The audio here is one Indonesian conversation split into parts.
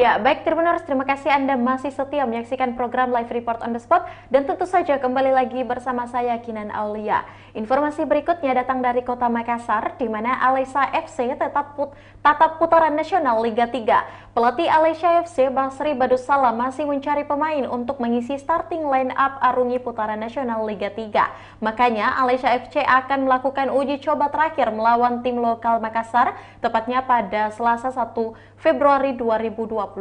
Ya, baik Tribuners, terima kasih Anda masih setia menyaksikan program Live Report on the Spot dan tentu saja kembali lagi bersama saya Kinan Aulia. Informasi berikutnya datang dari Kota Makassar di mana Alesya FC tatap putaran nasional Liga 3. Pelatih Alesya FC Basri Badussalam masih mencari pemain untuk mengisi starting line up arungi putaran nasional Liga 3. Makanya Alesya FC akan melakukan uji coba terakhir melawan tim lokal Makassar tepatnya pada Selasa 1 Februari 2022.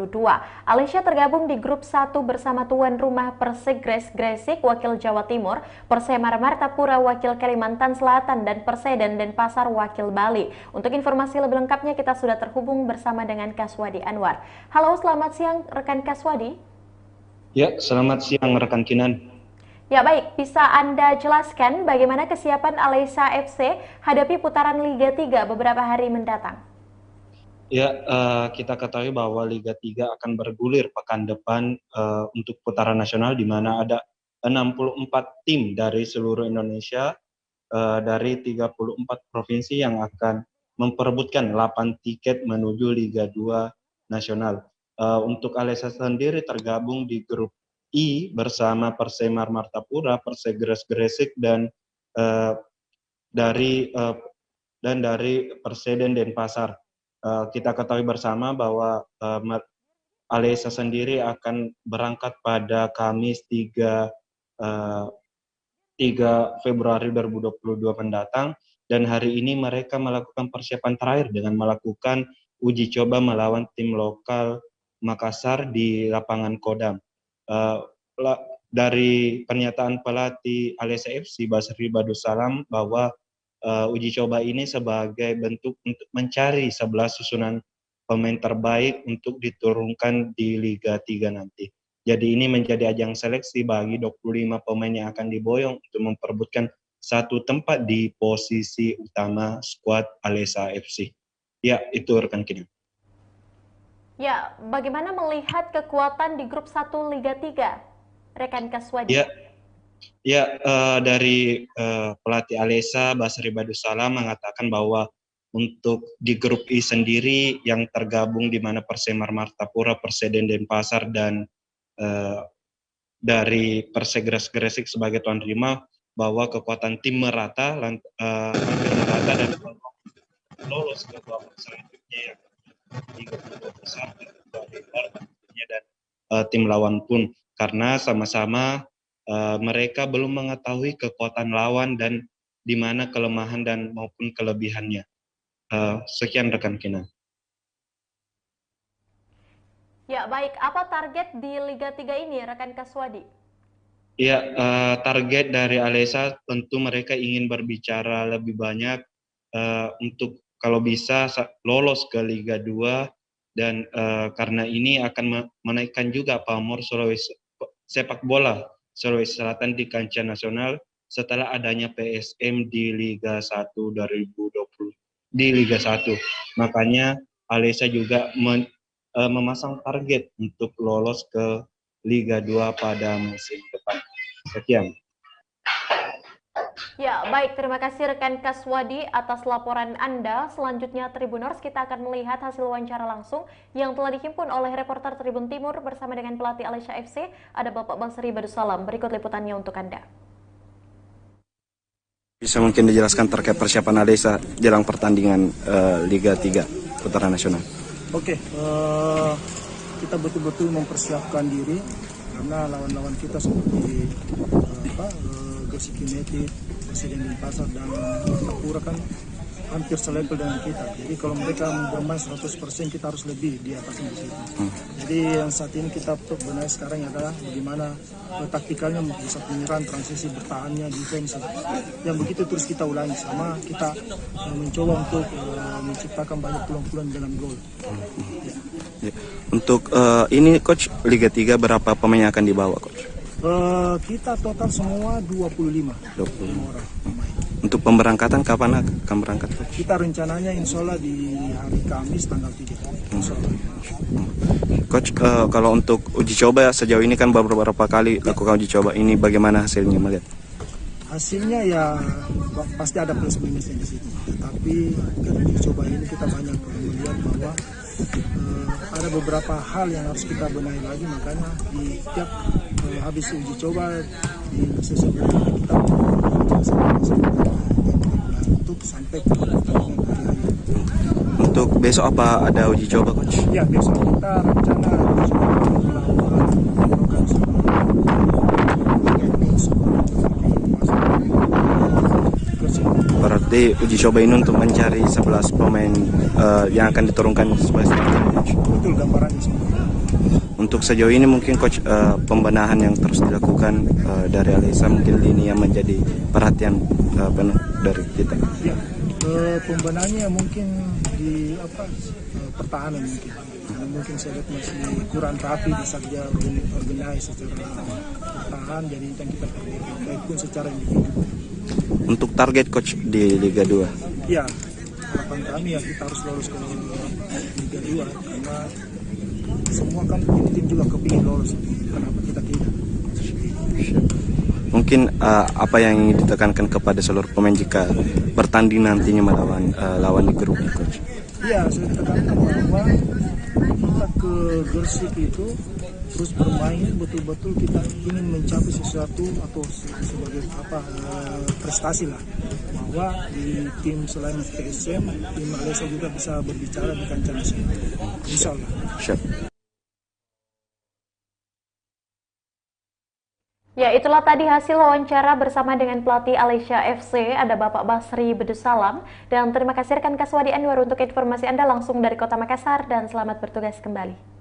Alesya tergabung di grup 1 bersama tuan rumah Persegres Gresik wakil Jawa Timur, Persemar Martapura wakil Kalimantan Selatan, dan Perseden Denpasar wakil Bali. Untuk informasi lebih lengkapnya kita sudah terhubung bersama dengan Kaswadi Anwar. Halo, selamat siang rekan Kaswadi. Ya, selamat siang rekan Kinan. Ya baik, bisa Anda jelaskan bagaimana kesiapan Alesya FC hadapi putaran Liga 3 beberapa hari mendatang? Ya, kita ketahui bahwa Liga 3 akan bergulir pekan depan untuk putaran nasional di mana ada 64 tim dari seluruh Indonesia dari 34 provinsi yang akan memperebutkan 8 tiket menuju Liga 2 nasional. Untuk Alesya sendiri tergabung di grup I bersama Persemar Martapura, Persegres Gresik uh, dari uh, dari Perseden Denpasar. Kita ketahui bersama bahwa Alesya sendiri akan berangkat pada Kamis 3 Februari 2022 mendatang, dan hari ini mereka melakukan persiapan terakhir dengan melakukan uji coba melawan tim lokal Makassar di lapangan Kodam. Dari pernyataan pelatih Alesya FC Basri Badussalam bahwa uji coba ini sebagai bentuk untuk mencari 11 susunan pemain terbaik untuk diturunkan di Liga 3 nanti. Jadi ini menjadi ajang seleksi bagi 25 pemain yang akan diboyong untuk memperebutkan satu tempat di posisi utama skuad Alesya FC. Ya, itu rekan Kinan. Ya, bagaimana melihat kekuatan di grup 1 Liga 3, rekan Kaswadi? Dari pelatih Alesya Basri Badussalam mengatakan bahwa untuk di grup I sendiri yang tergabung di mana Persemar Martapura, Perseden Denpasar, dan dari Persegres Gresik sebagai tuan rumah, bahwa kekuatan tim merata, hampir merata, dan lolos ke babak selanjutnya yang 32 besar dari tentunya, dan tim lawan pun, karena sama-sama mereka belum mengetahui kekuatan lawan dan di mana kelemahan dan maupun kelebihannya. Sekian rekan Kinan. Ya baik, apa target di Liga 3 ini rekan Kaswadi? Ya, target dari Alesya tentu mereka ingin berbicara lebih banyak untuk kalau bisa lolos ke Liga 2, dan karena ini akan menaikkan juga pamor sepak bola Sulawesi Selatan di kancah nasional setelah adanya PSM di Liga 1 2020 di Liga 1. Makanya Alesya juga memasang target untuk lolos ke Liga 2 pada musim depan. Sekian. Ya, baik. Terima kasih rekan Kaswadi atas laporan Anda. Selanjutnya Tribuners, kita akan melihat hasil wawancara langsung yang telah dihimpun oleh reporter Tribun Timur bersama dengan pelatih Alesya FC. Ada Bapak Basri Badussalam. Berikut liputannya untuk Anda. Bisa mungkin dijelaskan terkait persiapan Alesya jelang pertandingan Liga 3 putaran nasional? Oke, kita betul-betul mempersiapkan diri karena lawan-lawan kita seperti Gresik United, Perseden Denpasar, dan Martapura kan hampir selevel dengan kita. Jadi kalau mereka bermain 100%, kita harus lebih di atas di situ. Jadi yang saat ini kita benar sekarang adalah bagaimana taktikalnya bisa penyerang, transisi, bertahannya, defense. Yang begitu terus kita ulangi, sama kita mencoba untuk menciptakan banyak peluang-peluang dalam gol. Ya. Untuk ini coach, Liga 3 berapa pemain yang akan dibawa coach? Kita total semua 25 orang pemain. Untuk pemberangkatan kapan akan berangkat? Kita rencananya insya Allah di hari Kamis tanggal 3. Insya Allah. Coach, kalau untuk uji coba sejauh ini kan beberapa kali lakukan uji coba ini, bagaimana hasilnya melihat? Hasilnya ya pasti ada plus minusnya di situ. Tapi dari uji coba ini kita banyak melihat bahwa ada beberapa hal yang harus kita benahi lagi, makanya di tiap habis uji coba di sesi berikutnya kita untuk sampai ke pertandingan hari ini. Untuk besok apa ada uji coba coach? Ya, besok kita rencana uji coba melawan lokasi Berarti uji coba ini untuk mencari 11 pemain yang akan diturunkan sebagai starter, coach. betul gambarannya semua. Untuk sejauh ini mungkin coach pembenahan yang terus dilakukan dari Alisa mungkin lini yang menjadi perhatian penuh dari kita. Ya, pembenahannya mungkin di pertahanan mungkin. Karena mungkin saya lihat masih kurang rapi di saat dia organize secara pertahanan, jadi yang kita perbaiki baik pun secara individu. Untuk target coach di Liga 2. Ya, harapan kami ya kita harus lolos ke Liga 2 karena semua kan tim juga kepingin lolos. Kenapa kita tidak? Mungkin apa yang ingin ditekankan kepada seluruh pemain jika bertanding nantinya melawan lawan di grup ini, coach? Ya, saya tekankan bahwa kita ke Gersik itu terus bermain betul-betul kita ingin mencapai sesuatu atau sebagai prestasi lah, bahwa di tim selain PSM, tim Malaysia juga bisa berbicara di kancah nasional. Insya Allah. Siap. Ya, itulah tadi hasil wawancara bersama dengan pelatih Alesya FC, ada Bapak Basri Bedusalam. Dan terima kasih rekan Kaswadi Anwar untuk informasi Anda langsung dari Kota Makassar, dan selamat bertugas kembali.